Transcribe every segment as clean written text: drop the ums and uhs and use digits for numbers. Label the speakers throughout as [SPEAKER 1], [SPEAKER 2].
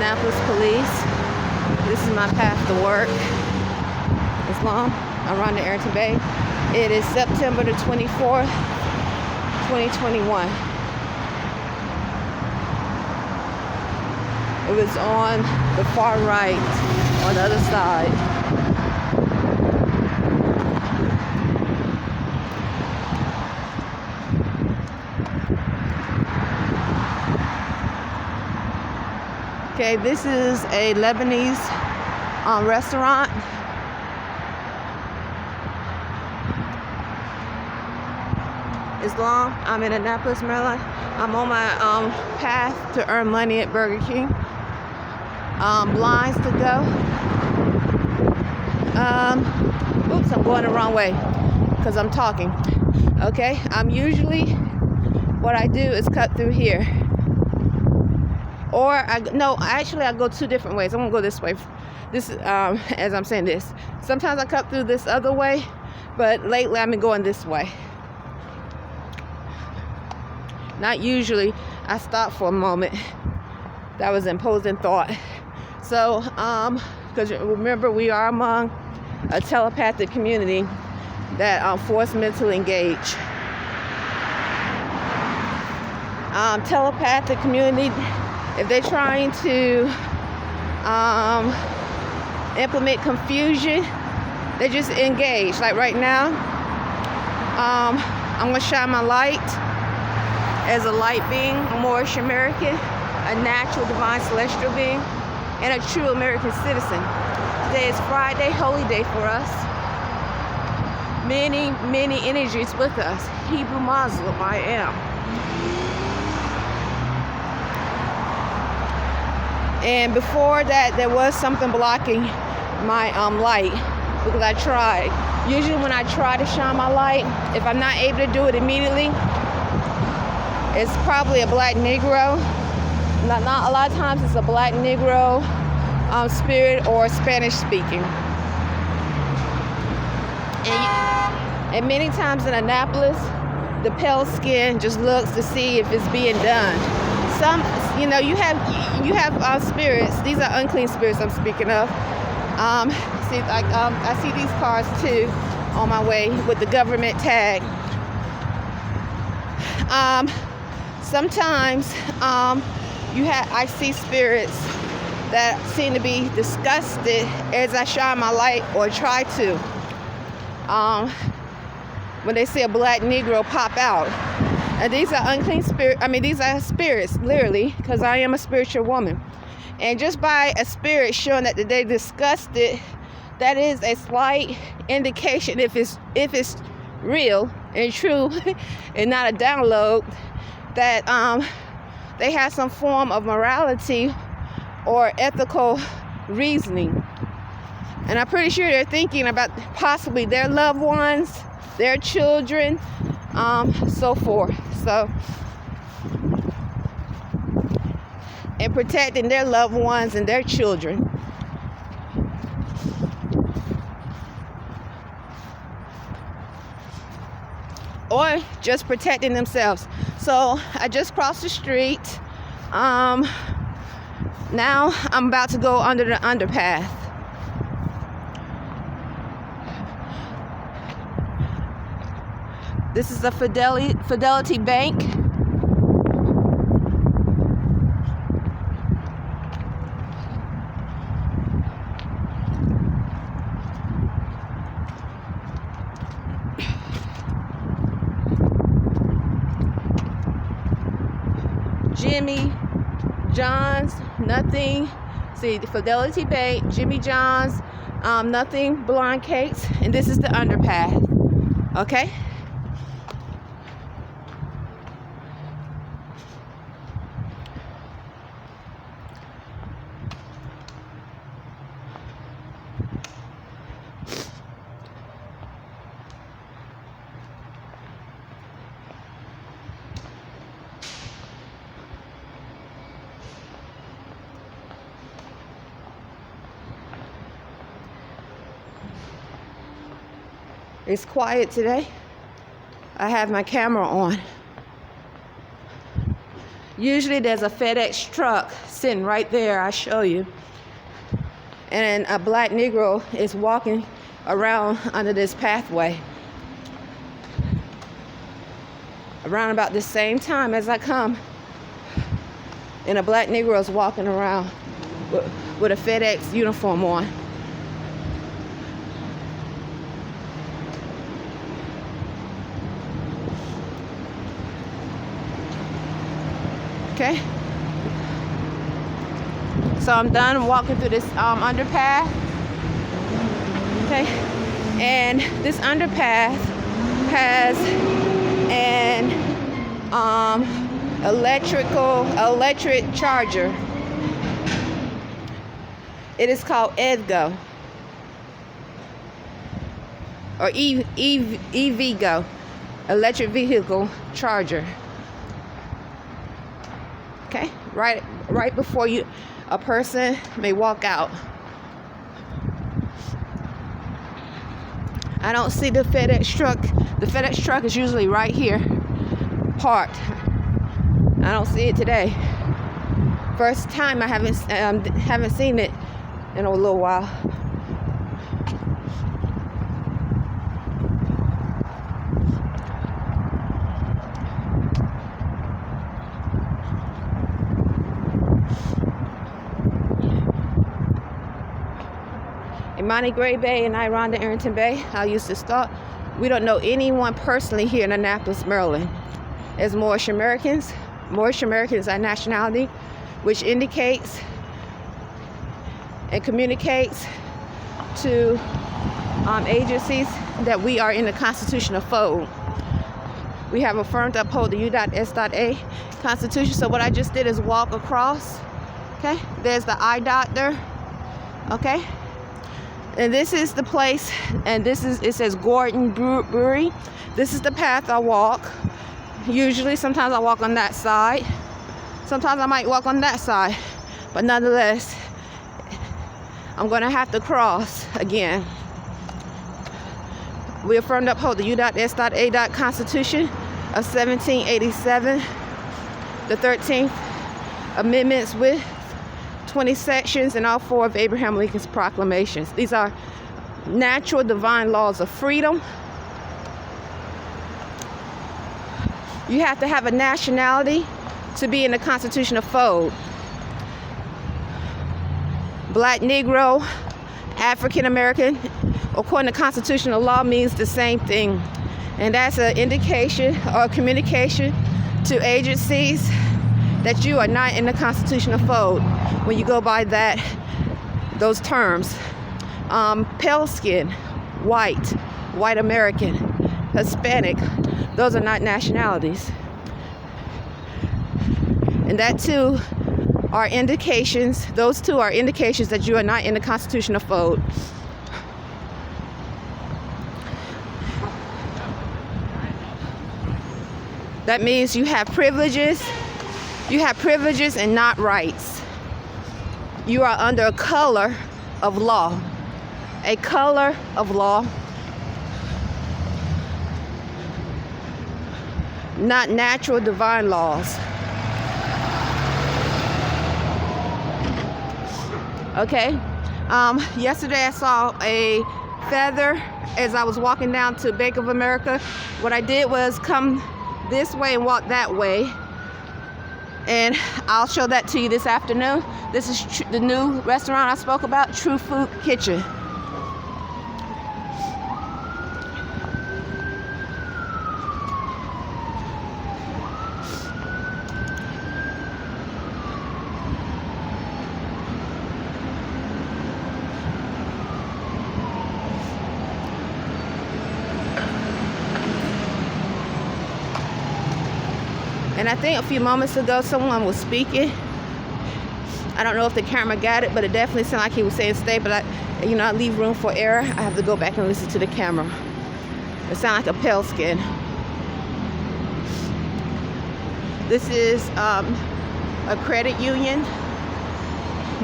[SPEAKER 1] Annapolis Police. This is my path to work. It's long. I'm around the Arrington-Bey. It is September the 24th, 2021. It was on the far right, on the other side. Okay, this is a Lebanese restaurant. It's long. I'm in Annapolis, Maryland. I'm on my path to earn money at Burger King. Blinds to go. Oops, I'm going the wrong way because I'm talking. Okay, what I do is cut through here. Or I go two different ways. I'm gonna go this way. As I'm saying this. Sometimes I cut through this other way, but lately I've been going this way. Not usually. I stop for a moment. That was imposing thought. So, because remember, we are among a telepathic community that force mentally engage. Telepathic community. If they're trying to implement confusion, they just engage. Like right now, I'm going to shine my light as a light being, a Moorish American, a natural divine celestial being, and a true American citizen. Today is Friday, holy day for us. Many, many energies with us. Hebrew Muslim, I am. And before that, there was something blocking my light because I tried. Usually when I try to shine my light, if I'm not able to do it immediately, it's probably a black Negro. Not a lot of times it's a black Negro spirit or Spanish speaking. And many times in Annapolis, the pale skin just looks to see if it's being done. You have spirits. These are unclean spirits I'm speaking of. I see these cars too on my way with the government tag. Sometimes I see spirits that seem to be disgusted as I shine my light or try to. When they see a black Negro pop out. And these are unclean spirits. These are spirits, literally, because I am a spiritual woman. And just by a spirit showing that they're disgusted, that is a slight indication if it's real and true and not a download, that they have some form of morality or ethical reasoning. And I'm pretty sure they're thinking about possibly their loved ones, their children, so forth. So, and protecting their loved ones and their children. Or just protecting themselves. So I just crossed the street. Now I'm about to go under the underpath. This is the Fidelity Bank. Jimmy John's, nothing. See, the Fidelity Bank, Jimmy John's, nothing, blonde cakes, and this is the underpath. Okay? It's quiet today. I have my camera on. Usually there's a FedEx truck sitting right there, I'll show you. And a black Negro is walking around under this pathway. Around about the same time as I come, and a black Negro is walking around with a FedEx uniform on. Okay, so I'm done walking through this underpath. Okay, and this underpath has an electric charger. It is called EVGO or EVGO, electric vehicle charger. Okay, right before a person may walk out. I don't see the FedEx truck. The FedEx truck is usually right here, parked. I don't see it today. First time I haven't seen it in a little while. In Negro and Arrington-Bey, I used to start. We don't know anyone personally here in Annapolis, Maryland. There's Moorish Americans. Moorish Americans are nationality, which indicates and communicates to agencies that we are in the constitutional fold. We have affirmed to uphold the U.S.A. Constitution. So what I just did is walk across. Okay, there's the eye doctor. Okay. And this is the place, and it says Gordon Brewery. This is the path I walk. Usually, sometimes I walk on that side. Sometimes I might walk on that side. But nonetheless, I'm going to have to cross again. We affirm to uphold the U.S.A. Constitution of 1787, the 13th Amendments with 20 sections and all 4 of Abraham Lincoln's proclamations. These are natural divine laws of freedom. You have to have a nationality to be in the constitutional fold. Black, Negro, African American, according to constitutional law, means the same thing. And that's an indication or communication to agencies that you are not in the constitutional fold when you go by those terms. Pale skin, white American, Hispanic, those are not nationalities. And that too are indications, those two are indications that you are not in the constitutional fold. That means you have privileges. You have privileges and not rights. You are under a color of law. A color of law. Not natural divine laws. Okay? Yesterday I saw a feather as I was walking down to Bank of America. What I did was come this way and walk that way. And I'll show that to you this afternoon. This is the new restaurant I spoke about, True Food Kitchen. And I think a few moments ago someone was speaking. I don't know if the camera got it, but it definitely sounded like he was saying stay, but I leave room for error. I have to go back and listen to the camera. It sounded like a pale skin. This is a credit union.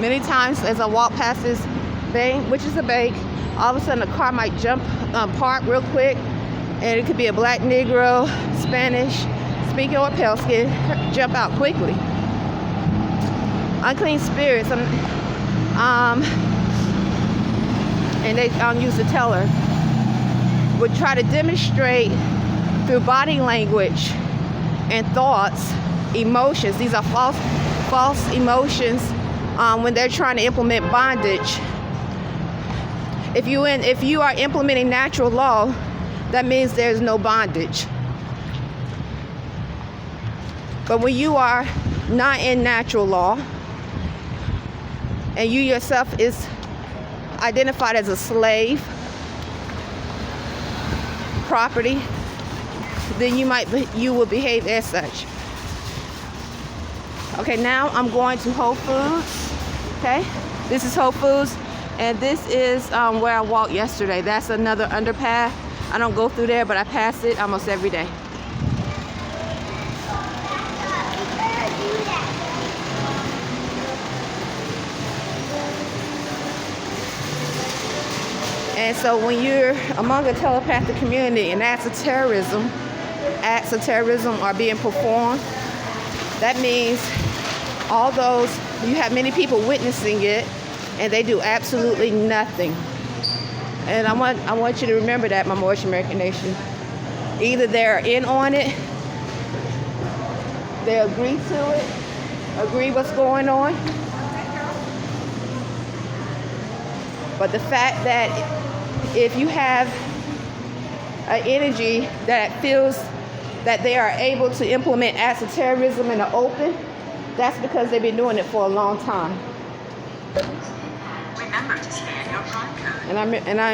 [SPEAKER 1] Many times as I walk past this bank, which is a bank, all of a sudden a car might park real quick, and it could be a black, Negro, Spanish speaking or pale skin, jump out quickly. Unclean spirits, and they use the teller, would try to demonstrate through body language and thoughts, emotions. These are false emotions when they're trying to implement bondage. If you are implementing natural law, that means there's no bondage. But when you are not in natural law, and you yourself is identified as a slave, property, then you will behave as such. Okay, now I'm going to Whole Foods. Okay, this is Whole Foods, and this is where I walked yesterday. That's another underpass. I don't go through there, but I pass it almost every day. And so when you're among a telepathic community and acts of terrorism are being performed, that means you have many people witnessing it, and they do absolutely nothing. And I want you to remember that, my Moorish American nation. Either they're in on it, they agree to it, agree what's going on. But the fact that if you have an energy that feels that they are able to implement acts of terrorism in the open, that's because they've been doing it for a long time.
[SPEAKER 2] Remember to scan your Prime code.
[SPEAKER 1] And I